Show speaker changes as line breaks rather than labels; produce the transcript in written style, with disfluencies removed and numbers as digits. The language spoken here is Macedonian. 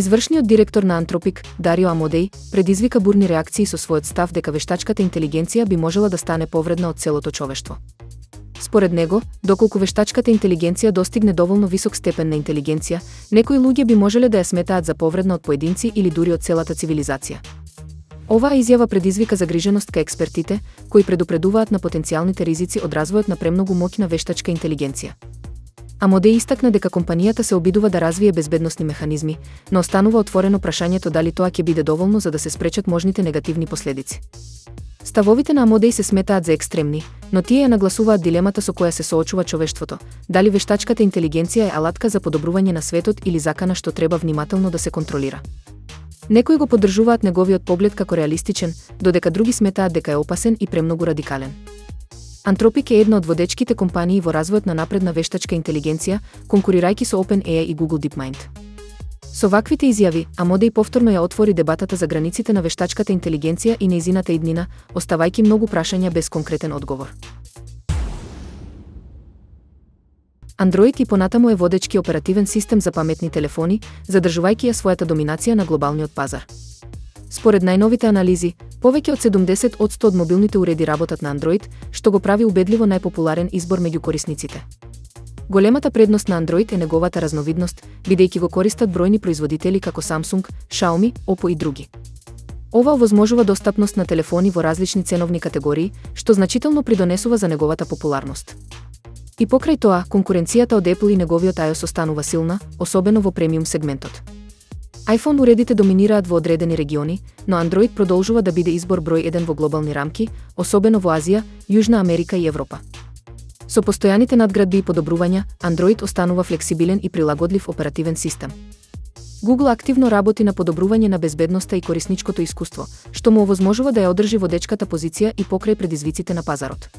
Извршниот директор на Антропик, Дарио Амодеј, предизвика бурни реакции со својот став дека вештачката интелигенција би можела да стане повредна од целото човештво. Според него, доколку вештачката интелигенција достигне доволно висок степен на интелигенција, некои луѓе би можеле да ја сметаат за повредна од поединци или дури од целата цивилизација. Оваа изјава предизвика загриженост кај експертите, кои предупредуваат на потенцијалните ризици од развојот на премногу моќна вештачка интелигенција. Амодеј истакна дека компанијата се обидува да развие безбедносни механизми, но останува отворено прашањето дали тоа ќе биде доволно за да се спречат можните негативни последици. Ставовите на Амодеј се сметаат за екстремни, но тие ја нагласуваат дилемата со која се соочува човештвото: дали вештачката интелигенција е алатка за подобрување на светот или закана што треба внимателно да се контролира. Некои го поддржуваат неговиот поглед како реалистичен, додека други сметаат дека е опасен и премногу радикален. Антропик е една од водечките компании во развојот на напредна вештачка интелигенција, конкурирајќи со OpenAI и Google DeepMind. Со ваквите изјави, Амодеј повторно ја отвори дебатата за границите на вештачката интелигенција и нејзината иднина, оставајќи многу прашања без конкретен одговор. Android и понатаму е водечки оперативен систем за паметни телефони, задржувајќи ја својата доминација на глобалниот пазар. Според најновите анализи, повеќе од 70% од мобилните уреди работат на Android, што го прави убедливо најпопуларен избор меѓу корисниците. Големата предност на Android е неговата разновидност, бидејќи го користат бројни производители како Samsung, Xiaomi, Oppo и други. Ова овозможува достапност на телефони во различни ценовни категории, што значително придонесува за неговата популарност. И покрај тоа, конкуренцијата од Apple и неговиот iOS останува силна, особено во премиум сегментот. iPhone уредите доминираат во одредени региони, но Android продолжува да биде избор број 1 во глобални рамки, особено во Азија, Јужна Америка и Европа. Со постојаните надградби и подобрувања, Android останува флексибилен и прилагодлив оперативен систем. Google активно работи на подобрување на безбедноста и корисничкото искуство, што му овозможува да ја одржи водечката позиција и покрај предизвиците на пазарот.